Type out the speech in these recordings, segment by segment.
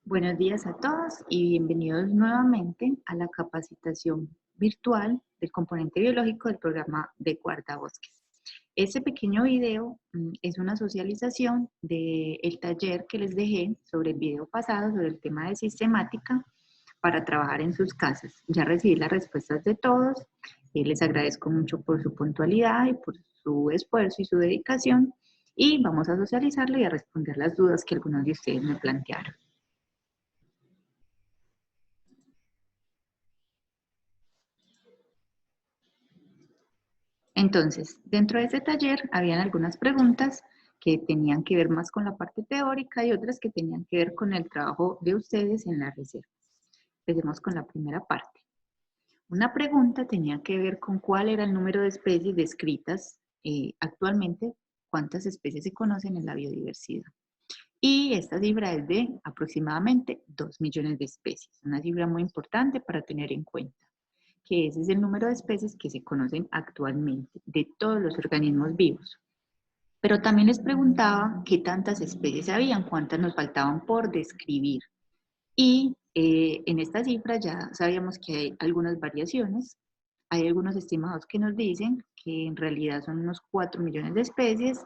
Buenos días a todos y bienvenidos nuevamente a la capacitación virtual del componente biológico del programa de Guardabosques. Este pequeño video es una socialización del taller que les dejé sobre el video pasado sobre el tema de sistemática para trabajar en sus casas. Ya recibí las respuestas de todos y les agradezco mucho por su puntualidad y por su esfuerzo y su dedicación y vamos a socializarlo y a responder las dudas que algunos de ustedes me plantearon. Entonces, dentro de ese taller habían algunas preguntas que tenían que ver más con la parte teórica y otras que tenían que ver con el trabajo de ustedes en las reservas. Empecemos con la primera parte. Una pregunta tenía que ver con cuál era el número de especies descritas actualmente, cuántas especies se conocen en la biodiversidad. Y esta cifra es de aproximadamente 2 millones de especies, una cifra muy importante para tener en cuenta, que ese es el número de especies que se conocen actualmente de todos los organismos vivos. Pero también les preguntaba qué tantas especies habían, cuántas nos faltaban por describir. Y en esta cifra ya sabíamos que hay algunas variaciones. Hay algunos estimados que nos dicen que en realidad son unos 4 millones de especies.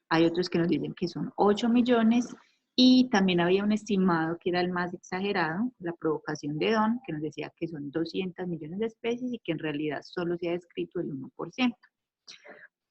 Hay otros que nos dicen que son 8 millones. Y también había un estimado que era el más exagerado, la provocación de Don, que nos decía que son 200 millones de especies y que en realidad solo se ha descrito el 1%.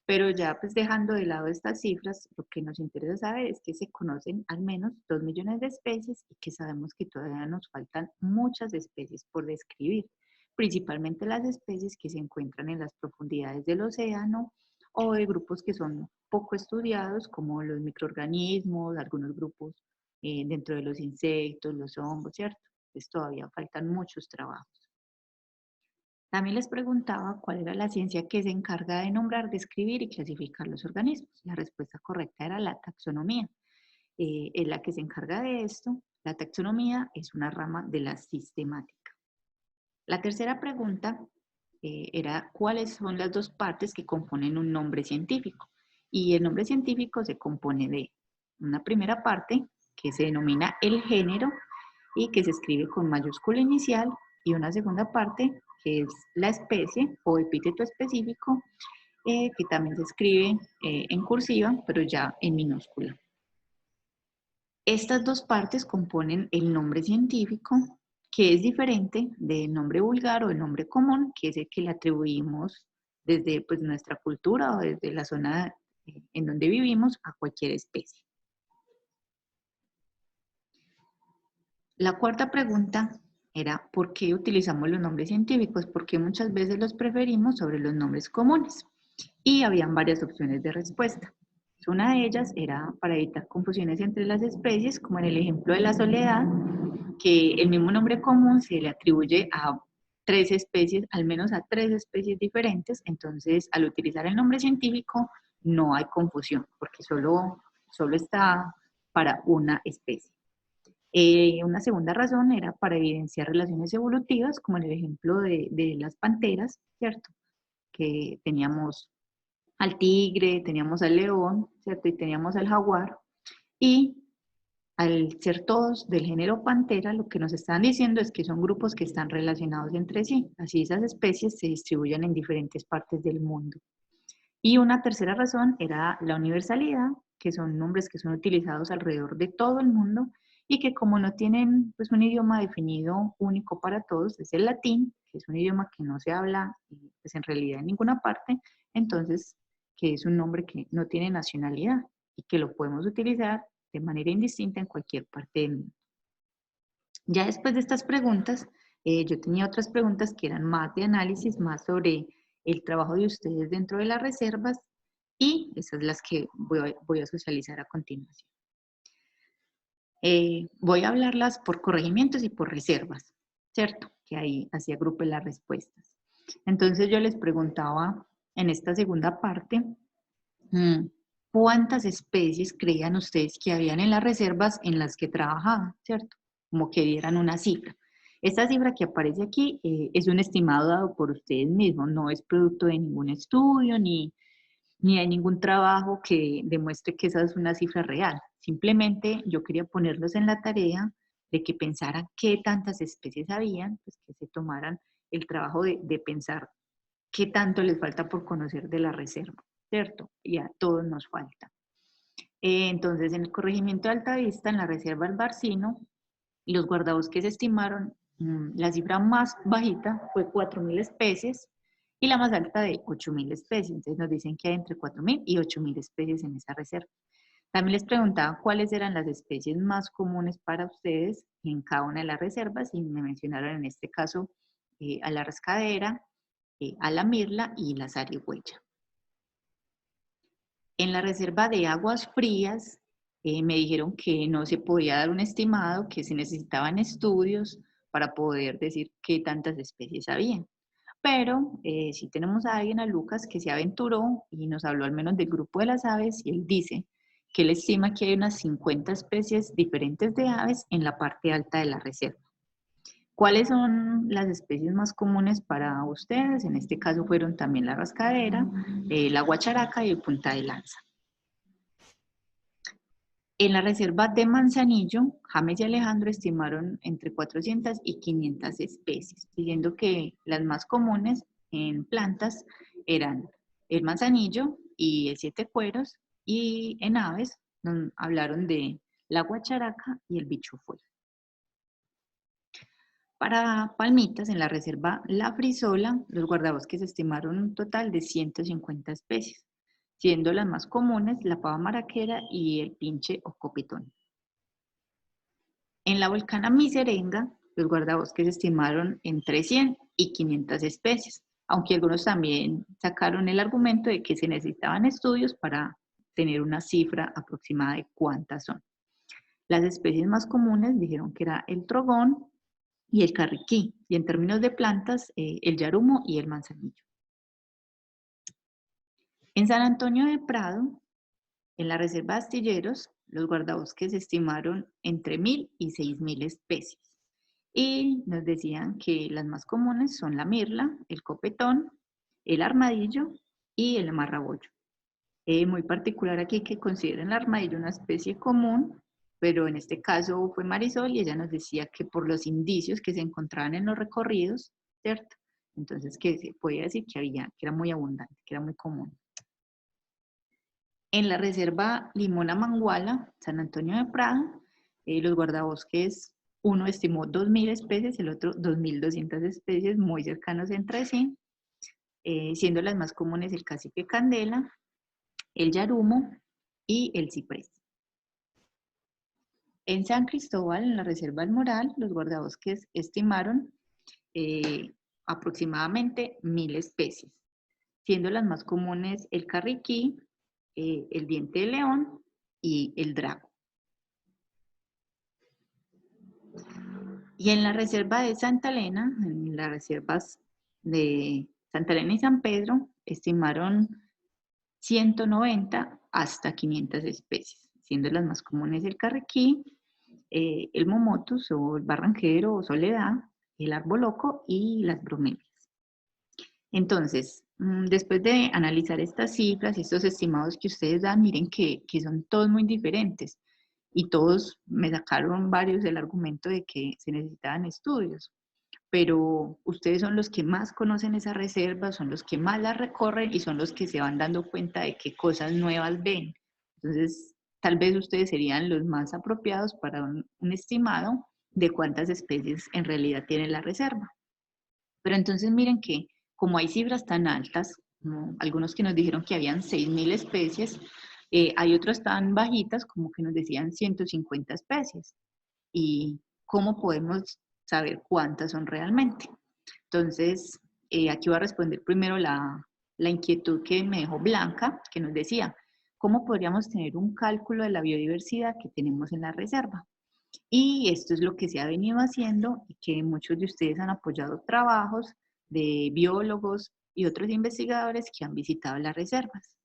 Pero ya pues dejando de lado estas cifras, lo que nos interesa saber es que se conocen al menos 2 millones de especies y que sabemos que todavía nos faltan muchas especies por describir, principalmente las especies que se encuentran en las profundidades del océano o de grupos que son poco estudiados como los microorganismos, algunos grupos dentro de los insectos, los hongos, ¿cierto? Pues todavía faltan muchos trabajos. También les preguntaba cuál era la ciencia que se encarga de nombrar, describir y clasificar los organismos. La respuesta correcta era la taxonomía. Es la que se encarga de esto. La taxonomía es una rama de la sistemática. La tercera pregunta era cuáles son las dos partes que componen un nombre científico. Y el nombre científico se compone de una primera parte que se denomina el género y que se escribe con mayúscula inicial, y una segunda parte que es la especie o epíteto específico, que también se escribe en cursiva, pero ya en minúscula. Estas dos partes componen el nombre científico, que es diferente del nombre vulgar o del nombre común, que es el que le atribuimos desde pues, nuestra cultura o desde la zona en donde vivimos a cualquier especie. La cuarta pregunta era ¿por qué utilizamos los nombres científicos? Porque muchas veces los preferimos sobre los nombres comunes. Y habían varias opciones de respuesta. Una de ellas era para evitar confusiones entre las especies, como en el ejemplo de la soledad, que el mismo nombre común se le atribuye a 3 especies, al menos a 3 especies diferentes, entonces al utilizar el nombre científico no hay confusión, porque solo está para una especie. Una segunda razón era para evidenciar relaciones evolutivas, como en el ejemplo de las panteras, ¿cierto? Que teníamos al tigre, teníamos al león, ¿cierto? Y teníamos al jaguar. Y al ser todos del género Pantera, lo que nos están diciendo es que son grupos que están relacionados entre sí. Así esas especies se distribuyen en diferentes partes del mundo. Y una tercera razón era la universalidad, que son nombres que son utilizados alrededor de todo el mundo y que como no tienen pues, un idioma definido único para todos, es el latín, que es un idioma que no se habla pues, en realidad en ninguna parte, entonces que es un nombre que no tiene nacionalidad y que lo podemos utilizar de manera indistinta en cualquier parte del mundo. Ya después de estas preguntas, yo tenía otras preguntas que eran más de análisis, más sobre el trabajo de ustedes dentro de las reservas y esas son las que voy a socializar a continuación. Voy a hablarlas por corregimientos y por reservas, ¿cierto? Que ahí así agrupe las respuestas. Entonces yo les preguntaba en esta segunda parte, ¿cuántas especies creían ustedes que habían en las reservas en las que trabajaban, ¿cierto? Como que dieran una cifra. Esta cifra que aparece aquí es un estimado dado por ustedes mismos, no es producto de ningún estudio ni hay ningún trabajo que demuestre que esa es una cifra real. Simplemente yo quería ponerlos en la tarea de que pensaran qué tantas especies habían, pues que se tomaran el trabajo de pensar qué tanto les falta por conocer de la reserva, ¿cierto? Y a todos nos falta. Entonces, en el corregimiento de Altavista, en la reserva del Barcino, los guardabosques estimaron la cifra más bajita fue 4.000 especies y la más alta de 8.000 especies. Entonces nos dicen que hay entre 4.000 y 8.000 especies en esa reserva. También les preguntaban cuáles eran las especies más comunes para ustedes en cada una de las reservas y me mencionaron en este caso a la rascadera, a la mirla y la zarigüeya. En la reserva de aguas frías me dijeron que no se podía dar un estimado, que se necesitaban estudios para poder decir qué tantas especies había. Pero sí tenemos a alguien, a Lucas, que se aventuró y nos habló al menos del grupo de las aves y él dice que él estima que hay unas 50 especies diferentes de aves en la parte alta de la reserva. ¿Cuáles son las especies más comunes para ustedes? En este caso fueron también la rascadera, la guacharaca y el punta de lanza. En la reserva de Manzanillo, James y Alejandro estimaron entre 400 y 500 especies, diciendo que las más comunes en plantas eran el manzanillo y el siete cueros, y en aves hablaron de la guacharaca y el bichofuelo. Para palmitas, en la reserva La Frisola, los guardabosques estimaron un total de 150 especies, siendo las más comunes la pava maraquera y el pinche o copetón. En la volcana Miserenga, los guardabosques estimaron entre 100 y 500 especies, aunque algunos también sacaron el argumento de que se necesitaban estudios para tener una cifra aproximada de cuántas son. Las especies más comunes dijeron que era el trogón y el carriquí, y en términos de plantas, el yarumo y el manzanillo. En San Antonio de Prado, en la reserva de Astilleros, los guardabosques estimaron entre 1.000 y 6.000 especies. Y nos decían que las más comunes son la mirla, el copetón, el armadillo y el marrabollo. Muy particular aquí que consideren el armadillo una especie común, pero en este caso fue Marisol y ella nos decía que por los indicios que se encontraban en los recorridos, ¿cierto? Entonces que se podía decir que era muy abundante, que era muy común. En la reserva Limona Manguala, San Antonio de Prado, los guardabosques, uno estimó 2.000 especies, el otro 2.200 especies, muy cercanos entre sí, siendo las más comunes el cacique candela, el yarumo y el ciprés. En San Cristóbal, en la reserva del Moral, los guardabosques estimaron aproximadamente 1.000 especies, siendo las más comunes el carriquí, el diente de león y el drago. Y en la reserva de Santa Elena, en las reservas de Santa Elena y San Pedro, estimaron 190 hasta 500 especies, siendo las más comunes el carriquí, el momotus o el barranquero o soledad, el arboloco y las bromelias. Entonces, después de analizar estas cifras y estos estimados que ustedes dan, miren que son todos muy diferentes y todos me sacaron varios del argumento de que se necesitaban estudios, pero ustedes son los que más conocen esa reserva, son los que más la recorren y son los que se van dando cuenta de qué cosas nuevas ven. Entonces, tal vez ustedes serían los más apropiados para un estimado de cuántas especies en realidad tiene la reserva. Pero entonces miren que como hay cifras tan altas, como algunos que nos dijeron que habían 6.000 especies, hay otras tan bajitas como que nos decían 150 especies. ¿Y cómo podemos saber cuántas son realmente? Entonces, aquí voy a responder primero la inquietud que me dejó Blanca, que nos decía, ¿cómo podríamos tener un cálculo de la biodiversidad que tenemos en la reserva? Y esto es lo que se ha venido haciendo y que muchos de ustedes han apoyado trabajos de biólogos y otros investigadores que han visitado las reservas.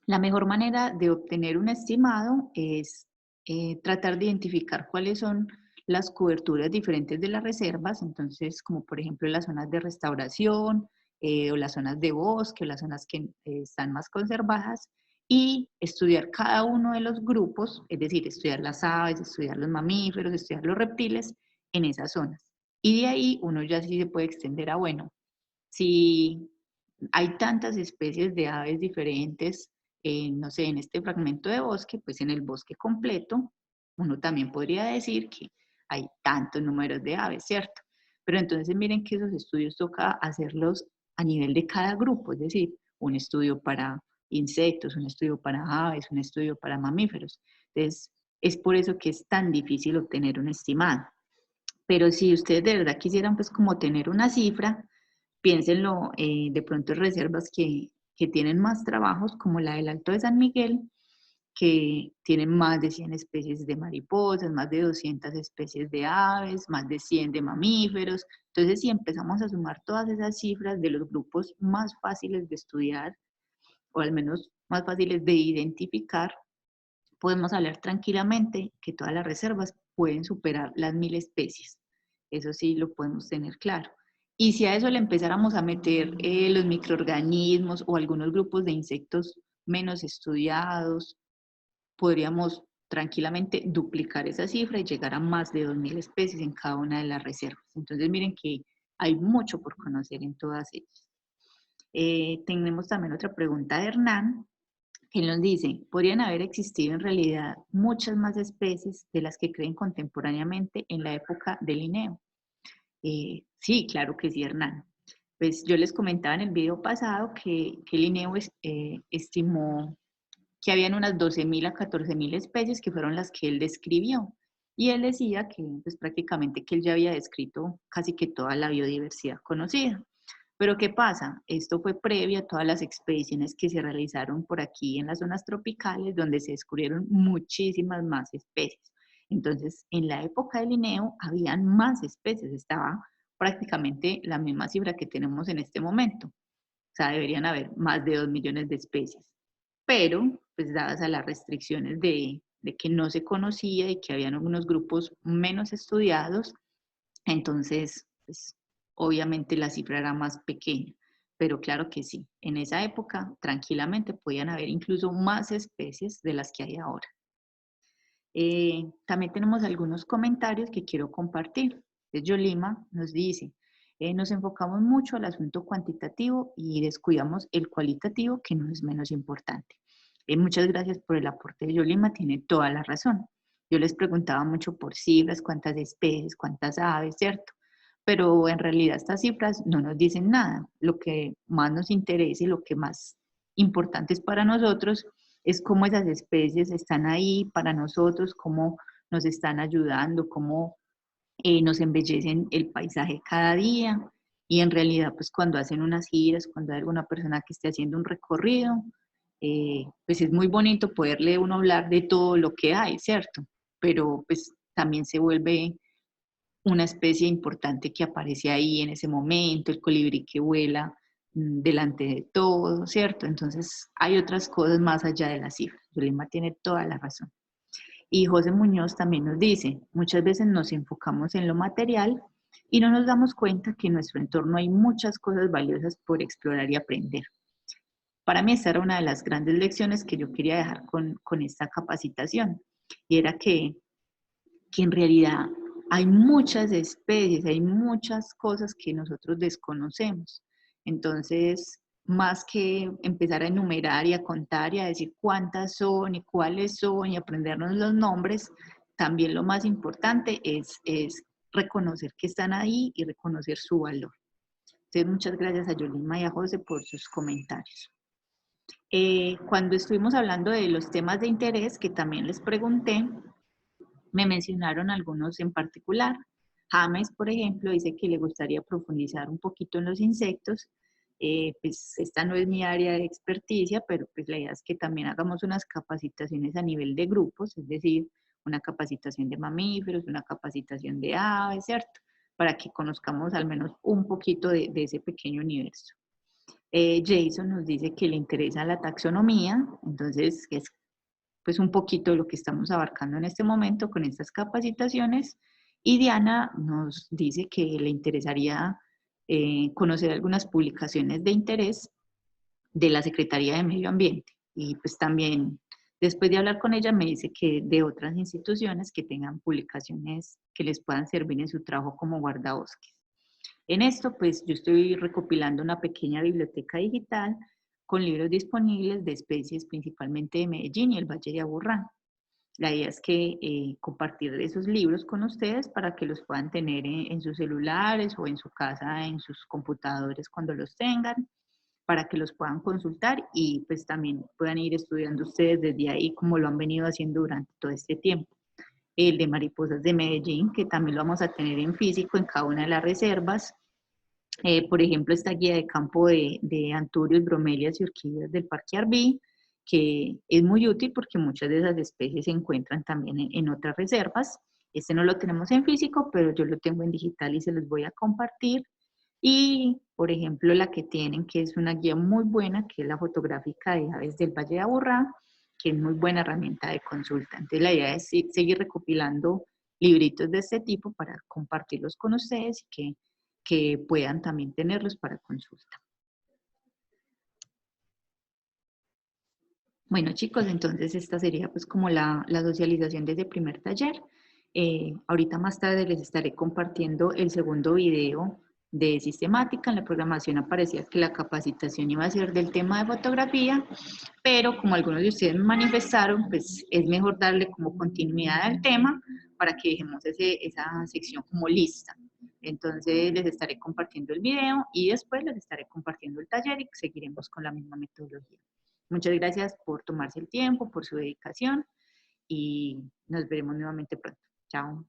La mejor manera de obtener un estimado es tratar de identificar cuáles son las coberturas diferentes de las reservas, entonces como por ejemplo las zonas de restauración o las zonas de bosque o las zonas que están más conservadas y estudiar cada uno de los grupos, es decir, estudiar las aves, estudiar los mamíferos, estudiar los reptiles en esas zonas. Y de ahí uno ya sí se puede extender a, bueno, si hay tantas especies de aves diferentes, no sé, en este fragmento de bosque, pues en el bosque completo, uno también podría decir que hay tantos números de aves, ¿cierto? Pero entonces miren que esos estudios toca hacerlos a nivel de cada grupo, es decir, un estudio para insectos, un estudio para aves, un estudio para mamíferos. Entonces, es por eso que es tan difícil obtener un estimado. Pero si ustedes de verdad quisieran pues como tener una cifra, piénsenlo de pronto en reservas que tienen más trabajos, como la del Alto de San Miguel, que tienen más de 100 especies de mariposas, más de 200 especies de aves, más de 100 de mamíferos. Entonces, si empezamos a sumar todas esas cifras de los grupos más fáciles de estudiar, o al menos más fáciles de identificar, podemos hablar tranquilamente que todas las reservas pueden superar las 1000 especies. Eso sí lo podemos tener claro. Y si a eso le empezáramos a meter los microorganismos o algunos grupos de insectos menos estudiados, podríamos tranquilamente duplicar esa cifra y llegar a más de 2000 especies en cada una de las reservas. Entonces miren que hay mucho por conocer en todas ellas. Tenemos también otra pregunta de Hernán, que nos dice, ¿podrían haber existido en realidad muchas más especies de las que creen contemporáneamente en la época del Linneo? Sí, claro que sí, Hernán. Pues yo les comentaba en el video pasado que Linneo estimó que habían unas 12.000 a 14.000 especies que fueron las que él describió. Y él decía que pues, prácticamente que él ya había descrito casi que toda la biodiversidad conocida. Pero ¿qué pasa? Esto fue previo a todas las expediciones que se realizaron por aquí en las zonas tropicales, donde se descubrieron muchísimas más especies. Entonces, en la época del Linneo habían más especies, estaba prácticamente la misma cifra que tenemos en este momento. O sea, deberían haber más de 2 millones de especies. Pero, pues dadas a las restricciones de que no se conocía y que habían algunos grupos menos estudiados, entonces, pues, obviamente la cifra era más pequeña, pero claro que sí, en esa época tranquilamente podían haber incluso más especies de las que hay ahora. También tenemos algunos comentarios que quiero compartir. Yolima nos dice, nos enfocamos mucho al asunto cuantitativo y descuidamos el cualitativo, que no es menos importante. Muchas gracias por el aporte de Yolima, tiene toda la razón. Yo les preguntaba mucho por cifras, cuántas especies, cuántas aves, ¿cierto? Pero en realidad estas cifras no nos dicen nada. Lo que más nos interesa y lo que más importante es para nosotros es cómo esas especies están ahí para nosotros, cómo nos están ayudando, cómo nos embellecen el paisaje cada día. Y en realidad, pues cuando hacen unas giras, cuando hay alguna persona que esté haciendo un recorrido, pues es muy bonito poderle uno hablar de todo lo que hay, ¿cierto? Pero pues también se vuelve una especie importante que aparece ahí en ese momento, el colibrí que vuela delante de todo, ¿cierto? Entonces hay otras cosas más allá de las cifras. Yolima tiene toda la razón. Y José Muñoz también nos dice, muchas veces nos enfocamos en lo material y no nos damos cuenta que en nuestro entorno hay muchas cosas valiosas por explorar y aprender. Para mí esta era una de las grandes lecciones que yo quería dejar con esta capacitación, y era que en realidad hay muchas especies, hay muchas cosas que nosotros desconocemos. Entonces, más que empezar a enumerar y a contar y a decir cuántas son y cuáles son y aprendernos los nombres, también lo más importante es reconocer que están ahí y reconocer su valor. Entonces, muchas gracias a Yolima y a José por sus comentarios. Cuando estuvimos hablando de los temas de interés, que también les pregunté, me mencionaron algunos en particular. James, por ejemplo, dice que le gustaría profundizar un poquito en los insectos. Pues esta no es mi área de experticia, pero pues la idea es que también hagamos unas capacitaciones a nivel de grupos, es decir, una capacitación de mamíferos, una capacitación de aves, ¿cierto? Para que conozcamos al menos un poquito de ese pequeño universo. Jason nos dice que le interesa la taxonomía, entonces es pues un poquito de lo que estamos abarcando en este momento con estas capacitaciones. Y Diana nos dice que le interesaría conocer algunas publicaciones de interés de la Secretaría de Medio Ambiente. Y pues también, después de hablar con ella, me dice que de otras instituciones que tengan publicaciones que les puedan servir en su trabajo como guardabosques. En esto, pues yo estoy recopilando una pequeña biblioteca digital con libros disponibles de especies principalmente de Medellín y el Valle de Aburrá. La idea es que compartir esos libros con ustedes para que los puedan tener en sus celulares o en su casa, en sus computadores cuando los tengan, para que los puedan consultar y pues también puedan ir estudiando ustedes desde ahí como lo han venido haciendo durante todo este tiempo. El de mariposas de Medellín, que también lo vamos a tener en físico en cada una de las reservas. Por ejemplo, esta guía de campo de anturios, bromelias y orquídeas del Parque Arví, que es muy útil porque muchas de esas especies se encuentran también en otras reservas. Este no lo tenemos en físico, pero yo lo tengo en digital y se los voy a compartir. Y, por ejemplo, la que tienen, que es una guía muy buena, que es la fotográfica de aves del Valle de Aburrá, que es muy buena herramienta de consulta. Entonces, la idea es seguir recopilando libritos de este tipo para compartirlos con ustedes y que puedan también tenerlos para consulta. Bueno, chicos, entonces esta sería pues como la socialización de ese primer taller. Ahorita más tarde les estaré compartiendo el segundo video de sistemática. En la programación aparecía que la capacitación iba a ser del tema de fotografía, pero como algunos de ustedes me manifestaron, pues es mejor darle como continuidad al tema para que dejemos esa sección como lista. Entonces les estaré compartiendo el video y después les estaré compartiendo el taller y seguiremos con la misma metodología. Muchas gracias por tomarse el tiempo, por su dedicación y nos veremos nuevamente pronto. Chao.